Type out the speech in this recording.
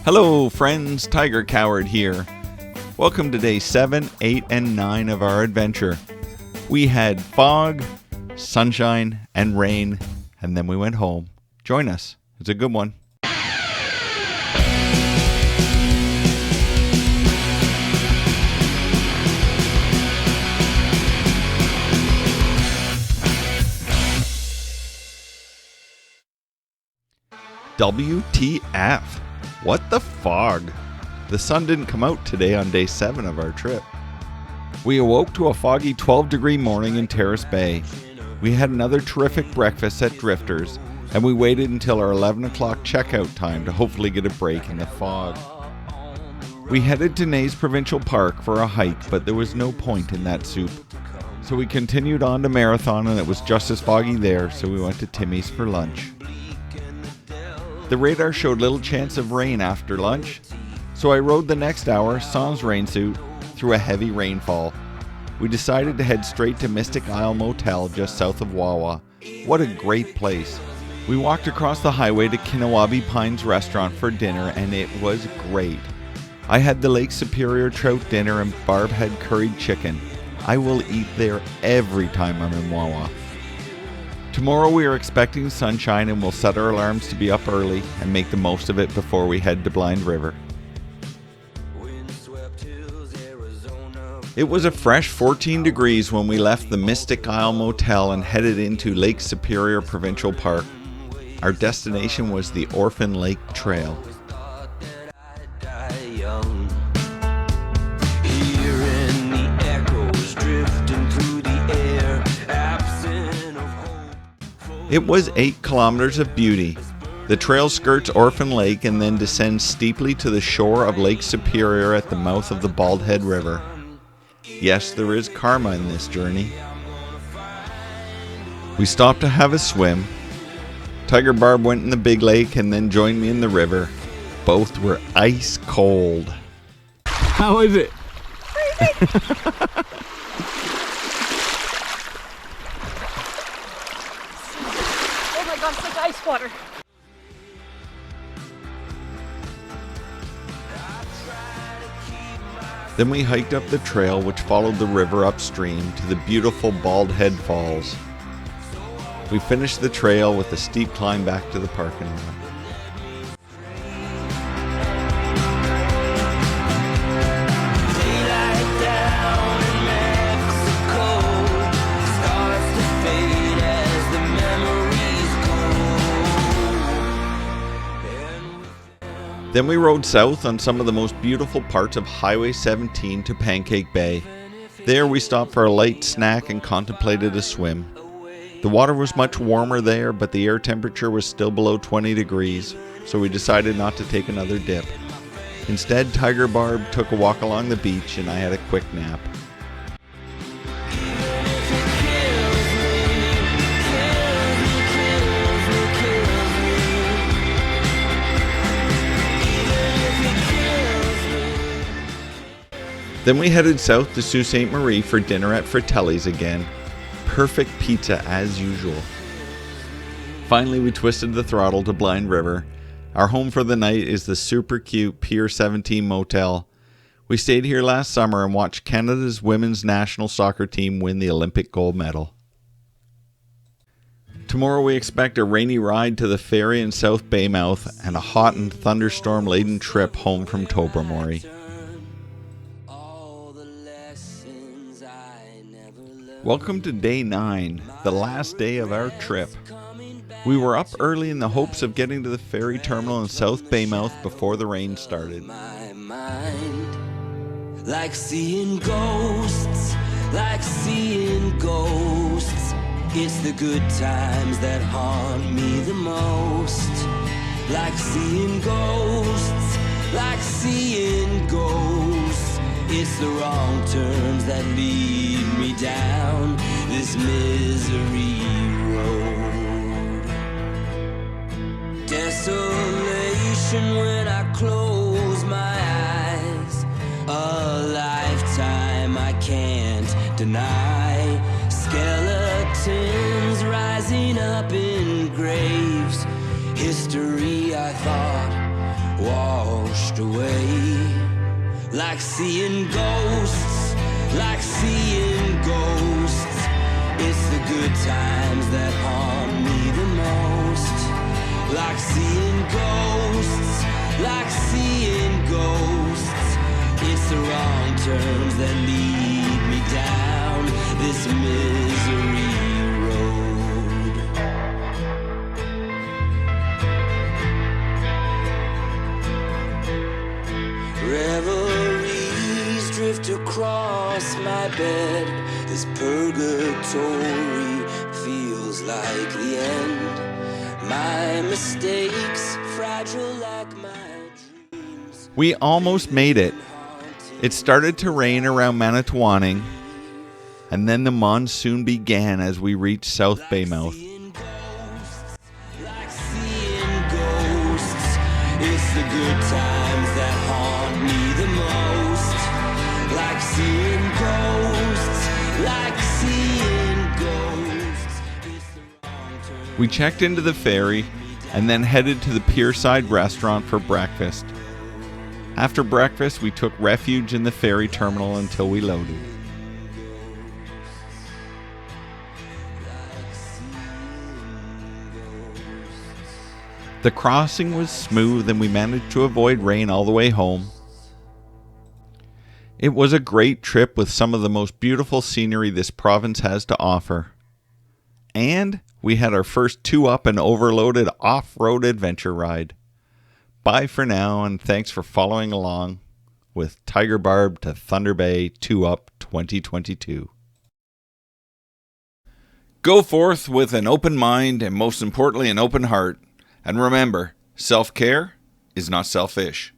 Hello friends, Tiger Coward here. Welcome to day 7, 8, and 9 of our adventure. We had fog, sunshine, and rain, and then we went home. Join us. It's a good one. WTF? What the fog? The sun didn't come out today on day 7 of our trip. We awoke to a foggy 12-degree morning in Terrace Bay. We had another terrific breakfast at Drifters, and we waited until our 11 o'clock checkout time to hopefully get a break in the fog. We headed to Lake Provincial Park for a hike, but there was no point in that soup. So we continued on to Marathon, and it was just as foggy there, so we went to Timmy's for lunch. The radar showed little chance of rain after lunch, so I rode the next hour, sans rain suit, through a heavy rainfall. We decided to head straight to Mystic Isle Motel just south of Wawa. What a great place. We walked across the highway to Kinniwabi Pines Restaurant for dinner, and it was great. I had the Lake Superior Trout dinner and Barb had curried chicken. I will eat there every time I'm in Wawa. Tomorrow we are expecting sunshine and we'll set our alarms to be up early and make the most of it before we head to Blind River. It was a fresh 14 degrees when we left the Mystic Isle Motel and headed into Lake Superior Provincial Park. Our destination was the Orphan Lake Trail. It was 8 kilometers of beauty. The trail skirts Orphan Lake and then descends steeply to the shore of Lake Superior at the mouth of the Bald Head River. Yes, there is karma in this journey. We stopped to have a swim. Tiger Barb went in the big lake and then joined me in the river. Both were ice cold. How is it? Oh my gosh, it's like ice water. Then we hiked up the trail which followed the river upstream to the beautiful Bald Head Falls. We finished the trail with a steep climb back to the parking lot. Then we rode south on some of the most beautiful parts of Highway 17 to Pancake Bay. There we stopped for a light snack and contemplated a swim. The water was much warmer there, but the air temperature was still below 20 degrees, so we decided not to take another dip. Instead, Tiger Barb took a walk along the beach and I had a quick nap. Then we headed south to Sault Ste. Marie for dinner at Fratelli's again. Perfect pizza as usual. Finally, we twisted the throttle to Blind River. Our home for the night is the super cute Pier 17 Motel. We stayed here last summer and watched Canada's women's national soccer team win the Olympic gold medal. Tomorrow we expect a rainy ride to the ferry in South Baymouth and a hot and thunderstorm-laden trip home from Tobermory. Welcome to day 9, the last day of our trip. We were up early in the hopes of getting to the ferry terminal in South Baymouth before the rain started. Like seeing ghosts, it's the good times that haunt me the most. Like seeing ghosts, it's the wrong turns that lead me down this misery road. Desolation when I close my eyes. A lifetime I can't deny. Skeletons rising up in graves. History I thought washed away. Like seeing ghosts, like seeing ghosts. It's the good times that haunt me the most. Like seeing ghosts, like seeing ghosts. It's the wrong turns that lead me down this misery road. Reveries drift across my bed. This purgatory feels like the end. My mistakes, fragile like my dreams. We almost made it. It started to rain around Manitowoning, and then the monsoon began as we reached South Bay Mouth. Like seeing ghosts, it's the good times that haunt me the most. Like seeing ghosts, like seeing ghosts. It's the wrong turn. We checked into the ferry and then headed to the Pierside restaurant for breakfast. After breakfast, we took refuge in the ferry terminal until we loaded. The crossing was smooth and we managed to avoid rain all the way home. It was a great trip with some of the most beautiful scenery this province has to offer. And we had our first 2-up and overloaded off-road adventure ride. Bye for now, and thanks for following along with Tiger Barb to Thunder Bay 2-up 2022. Go forth with an open mind and most importantly an open heart. And remember, self-care is not selfish.